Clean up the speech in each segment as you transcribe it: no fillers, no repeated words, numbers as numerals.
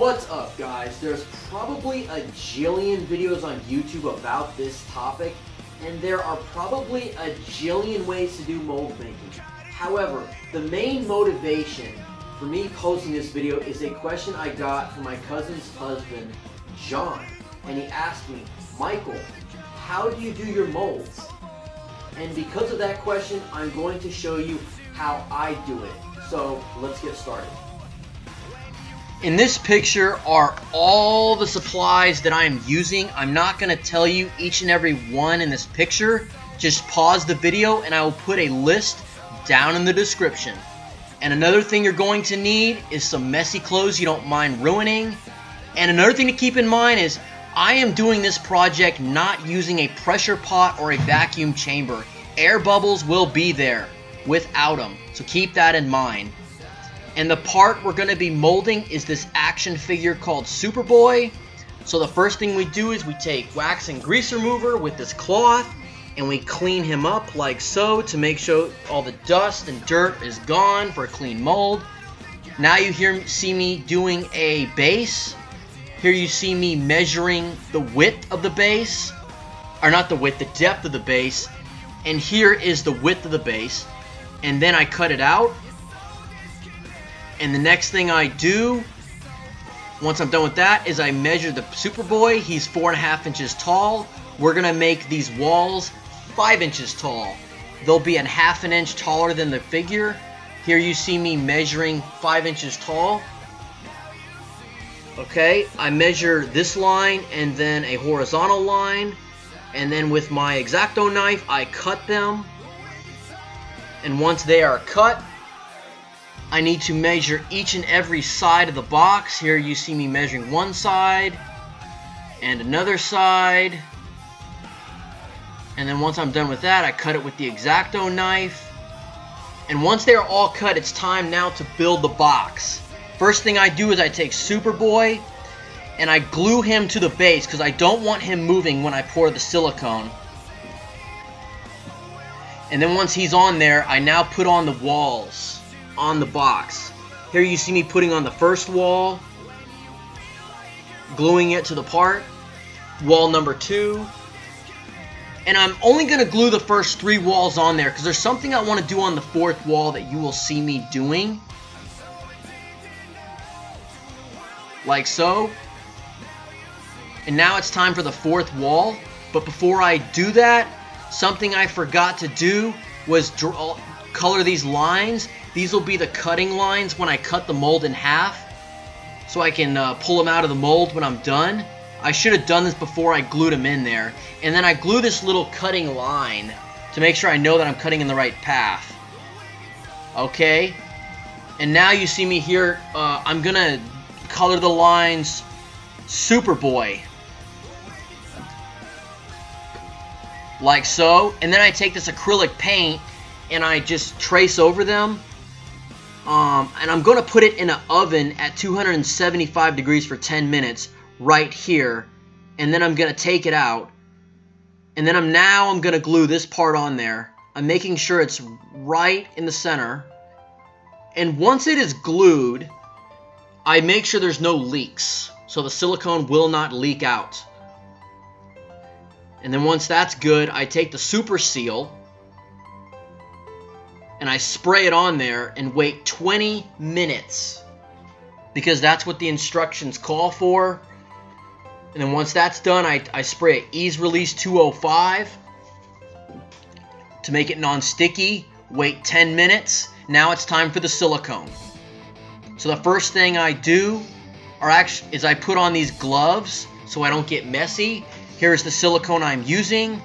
What's up, guys? There's probably a jillion videos on YouTube about this topic, and there are probably a jillion ways to do mold making. However, the main motivation for me posting this video is a question I got from my cousin's husband, John, and he asked me, Michael, how do you do your molds? And because of that question, I'm going to show you how I do it. So let's get started. In this picture are all the supplies that I'm using. I'm not going to tell you each and every one in this picture. Just pause the video and I will put a list down in the description. And another thing you're going to need is some messy clothes you don't mind ruining. And another thing to keep in mind is I am doing this project not using a pressure pot or a vacuum chamber. Air bubbles will be there without them, so keep that in mind. And the part we're going to be molding is this action figure called Superboy. So the first thing we do is we take wax and grease remover with this cloth and we clean him up like so to make sure all the dust and dirt is gone for a clean mold. Now you see me doing a base. Here you see me measuring the width of the base, or not the width, the depth of the base. And here is the width of the base. And then I cut it out. And the next thing I do, once I'm done with that, is I measure the Superboy. He's 4.5 inches tall. We're going to make these walls 5 inches tall. They'll be a 1/2 inch taller than the figure. Here you see me measuring 5 inches tall. Okay, I measure this line and then a horizontal line. And then with my Exacto knife, I cut them. And once they are cut, I need to measure each and every side of the box. Here you see me measuring one side and another side. And then once I'm done with that, I cut it with the Exacto knife. And once they are all cut, it's time now to build the box. First thing I do is I take Superboy and I glue him to the base because I don't want him moving when I pour the silicone. And then once he's on there, I now put on the walls on the box. Here you see me putting on the first wall, gluing it to the part, wall number 2, and I'm only going to glue the first 3 walls on there because there's something I want to do on the 4th wall that you will see me doing, like so. And now it's time for the 4th wall, but before I do that, something I forgot to do was color these lines. These will be the cutting lines when I cut the mold in half, so I can pull them out of the mold when I'm done. I should have done this before I glued them in there. And then I glue this little cutting line to make sure I know that I'm cutting in the right path. Okay, and now you see me here, I'm gonna color the lines Superboy, like so. And then I take this acrylic paint and I just trace over them. And I'm going to put it in an oven at 275 degrees for 10 minutes right here. And then I'm going to take it out. And then I'm going to glue this part on there. I'm making sure it's right in the center. And once it is glued, I make sure there's no leaks, so the silicone will not leak out. And then once that's good, I take the super seal and I spray it on there and wait 20 minutes because that's what the instructions call for. And then once that's done, I spray Ease Release 205 to make it non-sticky. Wait 10 minutes. Now it's time for the silicone. So the first thing I do is I put on these gloves so I don't get messy. Here's the silicone I'm using.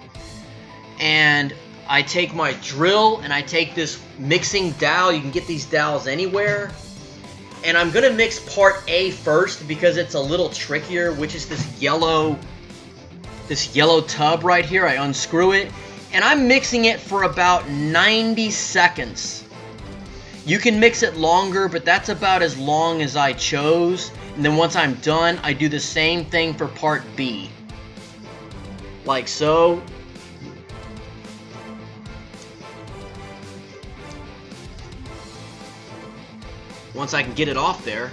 And I take my drill and I take this mixing dowel. You can get these dowels anywhere. And I'm going to mix part A first because it's a little trickier, which is this yellow tub right here. I unscrew it. And I'm mixing it for about 90 seconds. You can mix it longer, but that's about as long as I chose. And then once I'm done, I do the same thing for part B. Like so. Once I can get it off there,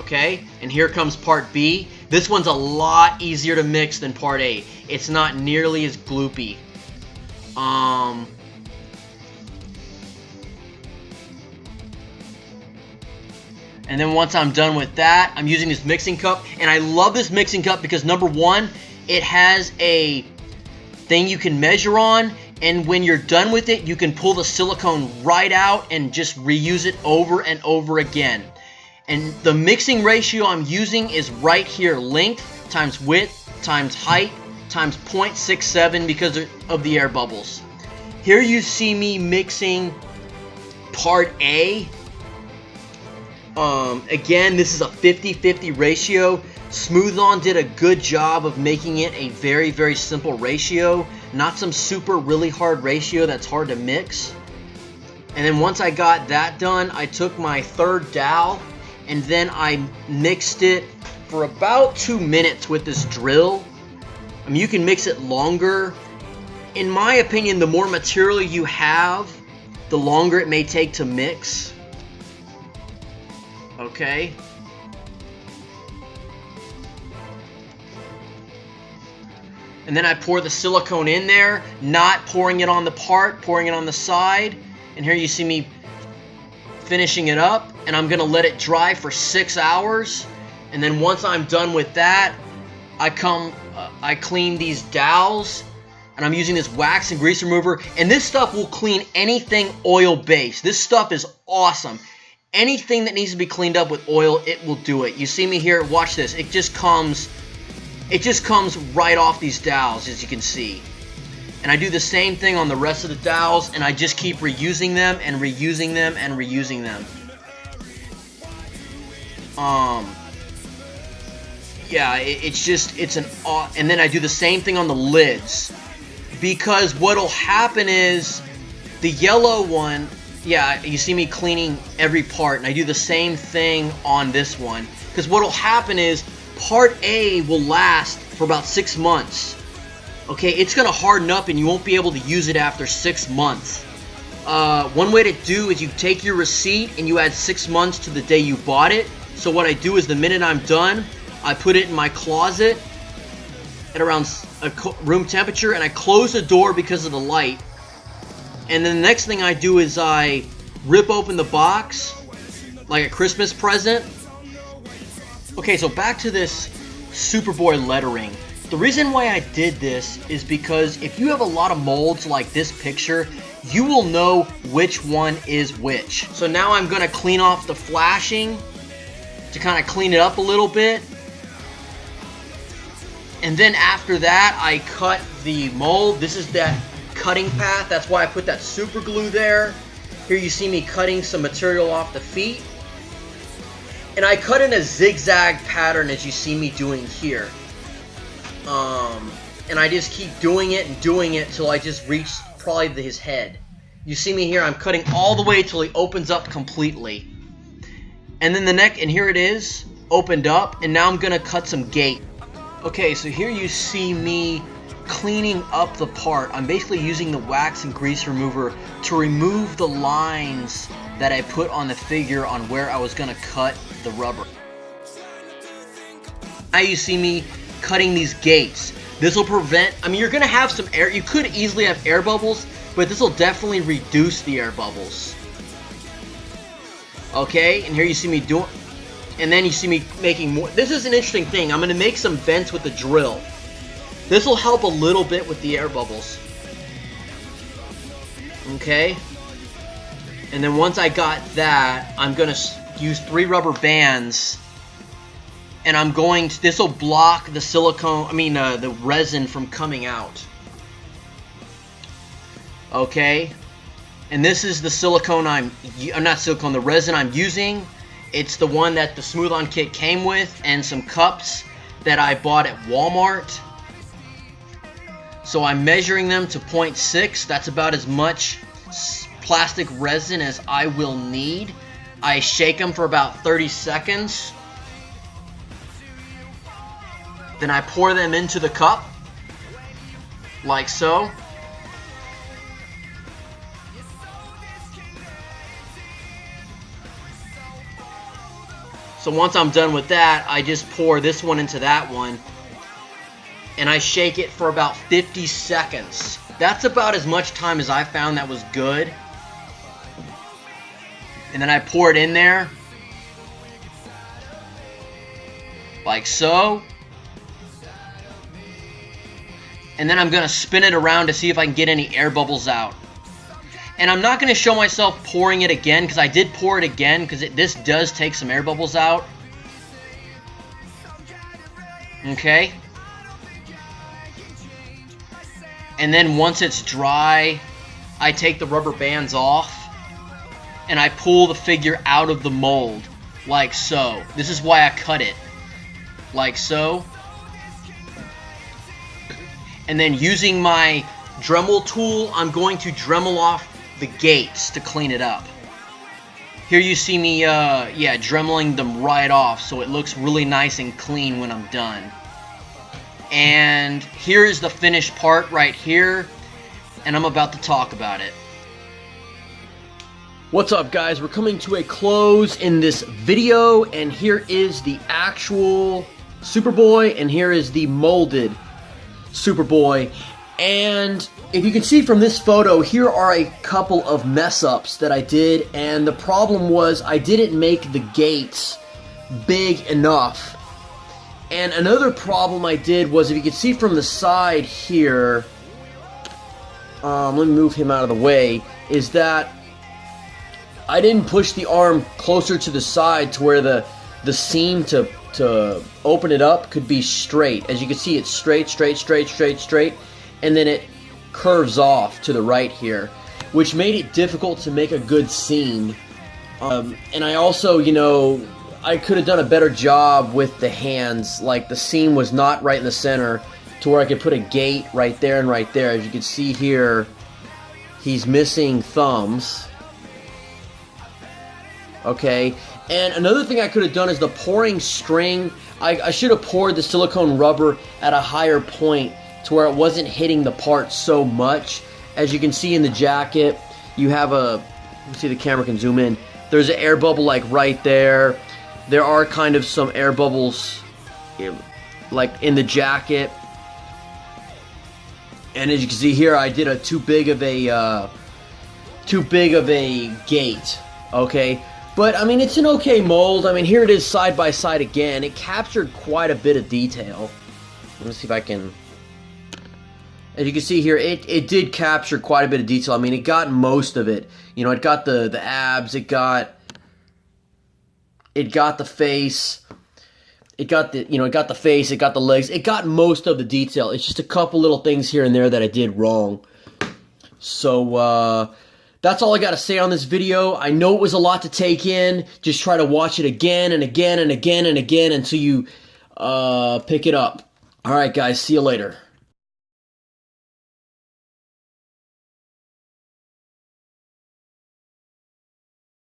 Okay, and here comes part B. This one's a lot easier to mix than part A. It's not nearly as gloopy. And then once I'm done with that, I'm using this mixing cup. And I love this mixing cup because number one, it has a thing you can measure on. And when you're done with it, you can pull the silicone right out and just reuse it over and over again. And the mixing ratio I'm using is right here. Length times width times height times 0.67 because of the air bubbles. Here you see me mixing part A. Again, this is a 50-50 ratio. Smooth On did a good job of making it a very, very simple ratio. Not some super really hard ratio that's hard to mix. And then once I got that done, I took my third dowel and then I mixed it for about 2 minutes with this drill. I mean, you can mix it longer. In my opinion, the more material you have, the longer it may take to mix. Okay. And then I pour the silicone in there, not pouring it on the part, pouring it on the side. And here you see me finishing it up, and I'm gonna let it dry for 6 hours. And then once I'm done with that, I clean these dowels, and I'm using this wax and grease remover. And this stuff will clean anything oil-based. This stuff is awesome. Anything that needs to be cleaned up with oil, it will do it. You see me here, watch this. It just comes right off these dowels, as you can see. And I do the same thing on the rest of the dowels, and I just keep reusing them and reusing them and reusing them. Yeah, and then I do the same thing on the lids. Because what'll happen is, the yellow one, yeah, you see me cleaning every part, and I do the same thing on this one. Because what'll happen is, part A will last for about 6 months. Okay, it's going to harden up and you won't be able to use it after 6 months. One way to do is you take your receipt and you add 6 months to the day you bought it. So what I do is the minute I'm done, I put it in my closet at around room temperature, and I close the door because of the light. And then the next thing I do is I rip open the box like a Christmas present. Okay, so back to this Superboy lettering. The reason why I did this is because if you have a lot of molds like this picture, you will know which one is which. So now I'm going to clean off the flashing to kind of clean it up a little bit. And then after that, I cut the mold. This is that cutting path. That's why I put that super glue there. Here you see me cutting some material off the feet. And I cut in a zigzag pattern as you see me doing here. And I just keep doing it and doing it till I just reach probably his head. You see me here, I'm cutting all the way till he opens up completely. And then the neck, and here it is, opened up, and now I'm gonna cut some gate. Okay, so here you see me cleaning up the part. I'm basically using the wax and grease remover to remove the lines that I put on the figure on where I was gonna cut the rubber. Now you see me cutting these gates. This will prevent, I mean, you're gonna have some air, you could easily have air bubbles, but this will definitely reduce the air bubbles. Okay, and here you see me doing, and then you see me making more. This is an interesting thing. I'm gonna make some vents with the drill. This will help a little bit with the air bubbles. Okay, and then once I got that, I'm gonna use 3 rubber bands, and I'm going to, this will block the silicone, the resin from coming out. Okay, and this is the silicone the resin I'm using. It's the one that the Smooth On kit came with, and some cups that I bought at Walmart. So I'm measuring them to 0.6. That's about as much plastic resin as I will need. I shake them for about 30 seconds. Then I pour them into the cup, like so. So once I'm done with that, I just pour this one into that one, and I shake it for about 50 seconds. That's about as much time as I found that was good. And then I pour it in there, like so. And then I'm going to spin it around to see if I can get any air bubbles out. And I'm not going to show myself pouring it again, because I did pour it again, because this does take some air bubbles out. Okay. And then once it's dry, I take the rubber bands off, and I pull the figure out of the mold, like so. This is why I cut it, like so. And then using my Dremel tool, I'm going to Dremel off the gates to clean it up. Here you see me, Dremeling them right off, so it looks really nice and clean when I'm done. And here is the finished part right here, and I'm about to talk about it. What's up, guys? We're coming to a close in this video, and here is the actual Superboy, and here is the molded Superboy. And if you can see from this photo, here are a couple of mess-ups that I did, and the problem was I didn't make the gates big enough. And another problem I did was, if you can see from the side here, let me move him out of the way, is that I didn't push the arm closer to the side to where the seam to open it up could be straight. As you can see, it's straight, straight, straight, straight, straight, and then it curves off to the right here, which made it difficult to make a good seam. And I also, you know, I could have done a better job with the hands. Like, the seam was not right in the center to where I could put a gate right there and right there. As you can see here, he's missing thumbs. Okay, and another thing I could have done is the pouring string. I should have poured the silicone rubber at a higher point to where it wasn't hitting the part so much. As you can see in the jacket, you have a, let's see, the camera can zoom in. There's an air bubble like right there. There are kind of some air bubbles like in the jacket. And as you can see here, I did a too big of a gate. Okay. But, I mean, it's an okay mold. I mean, here it is side by side again. It captured quite a bit of detail. Let me see if I can... As you can see here, it did capture quite a bit of detail. I mean, it got most of it. You know, it got the abs, it got the face, it got the face, it got the legs. It got most of the detail. It's just a couple little things here and there that I did wrong. So, that's all I got to say on this video. I know it was a lot to take in. Just try to watch it again and again and again and again until you pick it up. Alright guys, see you later.